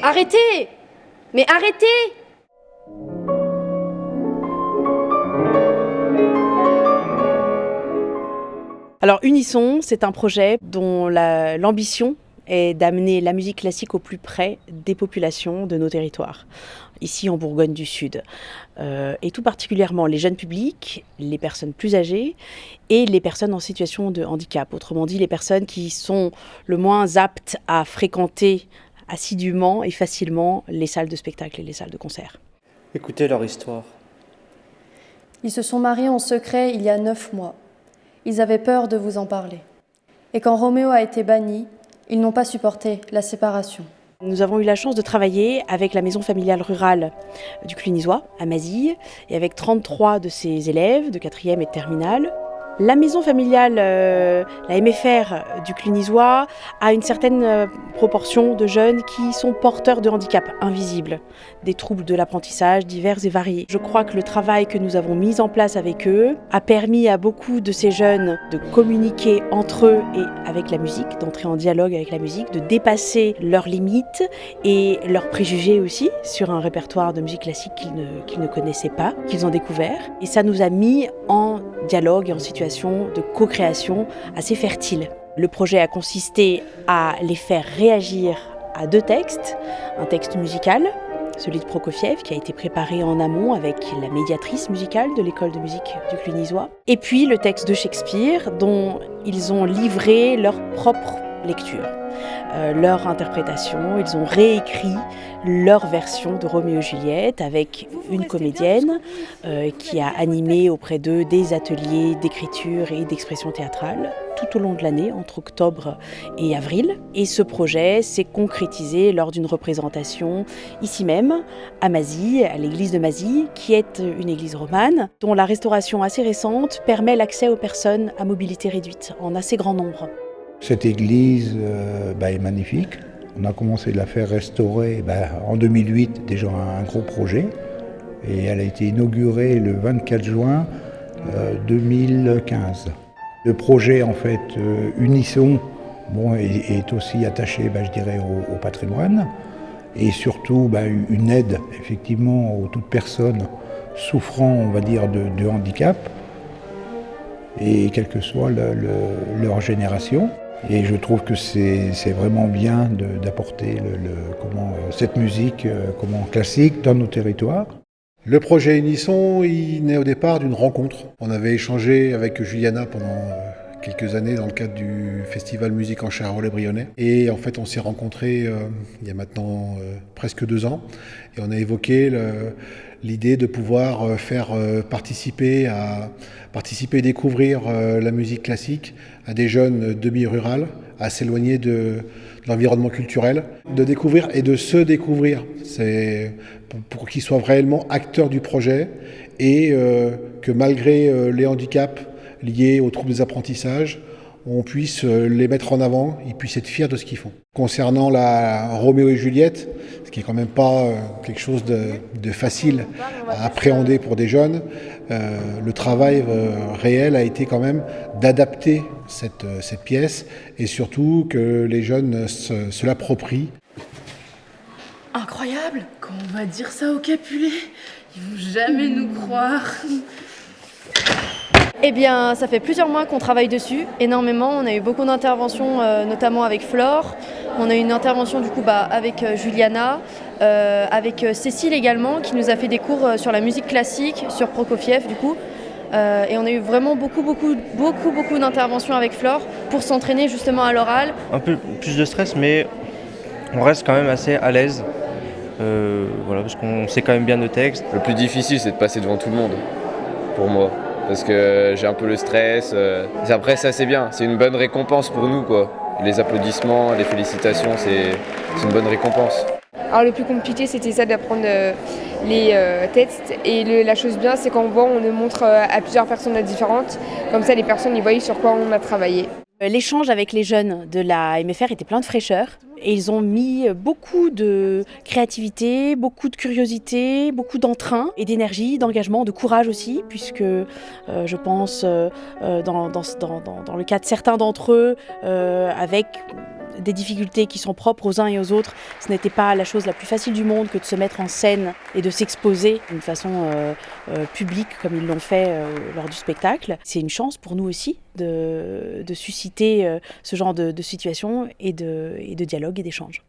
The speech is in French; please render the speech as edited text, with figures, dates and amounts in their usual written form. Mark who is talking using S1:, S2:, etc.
S1: Arrêtez! Mais arrêtez! Alors Unisson, c'est un projet dont l'ambition est d'amener la musique classique au plus près des populations de nos territoires, ici en Bourgogne du Sud. Et tout particulièrement les jeunes publics, les personnes plus âgées et les personnes en situation de handicap. Autrement dit, les personnes qui sont le moins aptes à fréquenter assidûment et facilement les salles de spectacle et les salles de concert.
S2: Écoutez leur histoire.
S3: Ils se sont mariés en secret il y a 9 mois. Ils avaient peur de vous en parler. Et quand Roméo a été banni, ils n'ont pas supporté la séparation.
S1: Nous avons eu la chance de travailler avec la maison familiale rurale du Clunisois, à Mazille, et avec 33 de ses élèves de 4e et de terminale. La maison familiale, la MFR du Clunisois, a une certaine proportion de jeunes qui sont porteurs de handicaps invisibles, des troubles de l'apprentissage divers et variés. Je crois que le travail que nous avons mis en place avec eux a permis à beaucoup de ces jeunes de communiquer entre eux et avec la musique, d'entrer en dialogue avec la musique, de dépasser leurs limites et leurs préjugés aussi sur un répertoire de musique classique qu'ils ne connaissaient pas, qu'ils ont découvert. Et ça nous a mis en dialogue et en situation de co-création assez fertile. Le projet a consisté à les faire réagir à 2 textes, un texte musical, celui de Prokofiev, qui a été préparé en amont avec la médiatrice musicale de l'école de musique du Clunisois, et puis le texte de Shakespeare, dont ils ont livré leur propre lecture, leur interprétation. Ils ont réécrit leur version de Roméo et Juliette avec une comédienne qui a animé auprès d'eux des ateliers d'écriture et d'expression théâtrale tout au long de l'année, entre octobre et avril. Et ce projet s'est concrétisé lors d'une représentation ici même, à Mazille, à l'église de Mazille, qui est une église romane, dont la restauration assez récente permet l'accès aux personnes à mobilité réduite en assez grand nombre.
S4: Cette église est magnifique. On a commencé à la faire restaurer en 2008, déjà un gros projet. Et elle a été inaugurée le 24 juin 2015. Le projet, en fait, Unisson, est aussi attaché, je dirais, au patrimoine. Et surtout, une aide, effectivement, aux toutes personnes souffrant, on va dire, de handicap. Et quelle que soit leur génération. Et je trouve que c'est vraiment bien d'apporter cette musique classique dans nos territoires.
S5: Le projet Unisson, il naît au départ d'une rencontre. On avait échangé avec Juliana pendant quelques années dans le cadre du festival Musique en Charolais-Brionnais. Et en fait, on s'est rencontrés il y a maintenant presque 2 ans. Et on a évoqué l'idée de pouvoir faire participer et découvrir la musique classique à des jeunes de milieu rural, à s'éloigner de l'environnement culturel, de découvrir et de se découvrir. C'est pour qu'ils soient réellement acteurs du projet et que malgré les handicaps liés aux troubles des apprentissages, on puisse les mettre en avant, ils puissent être fiers de ce qu'ils font. Concernant la Roméo et Juliette, ce qui est quand même pas quelque chose de facile à appréhender pour des jeunes, le travail réel a été quand même d'adapter cette pièce et surtout que les jeunes se l'approprient.
S6: Incroyable! Quand on va dire ça au Capulet, ils vont jamais nous croire.
S3: Eh bien, ça fait plusieurs mois qu'on travaille dessus, énormément. On a eu beaucoup d'interventions, notamment avec Flore. On a eu une intervention du coup avec Juliana, avec Cécile également, qui nous a fait des cours sur la musique classique, sur Prokofiev du coup. Et on a eu vraiment beaucoup d'interventions avec Flore pour s'entraîner justement à l'oral.
S2: Un peu plus de stress, mais on reste quand même assez à l'aise. Parce qu'on sait quand même bien nos textes.
S7: Le plus difficile, c'est de passer devant tout le monde, pour moi. Parce que j'ai un peu le stress. Après, ça, c'est bien. C'est une bonne récompense pour nous, quoi. Les applaudissements, les félicitations, c'est une bonne récompense.
S8: Alors, le plus compliqué, c'était ça d'apprendre les textes. Et la chose bien, c'est qu'en voit, on le montre à plusieurs personnes différentes. Comme ça, les personnes, ils voient sur quoi on a travaillé.
S1: L'échange avec les jeunes de la MFR était plein de fraîcheur et ils ont mis beaucoup de créativité, beaucoup de curiosité, beaucoup d'entrain et d'énergie, d'engagement, de courage aussi, puisque je pense dans le cas de certains d'entre eux, avec des difficultés qui sont propres aux uns et aux autres. Ce n'était pas la chose la plus facile du monde que de se mettre en scène et de s'exposer d'une façon publique comme ils l'ont fait lors du spectacle. C'est une chance pour nous aussi de susciter ce genre de situation et de dialogue et d'échange.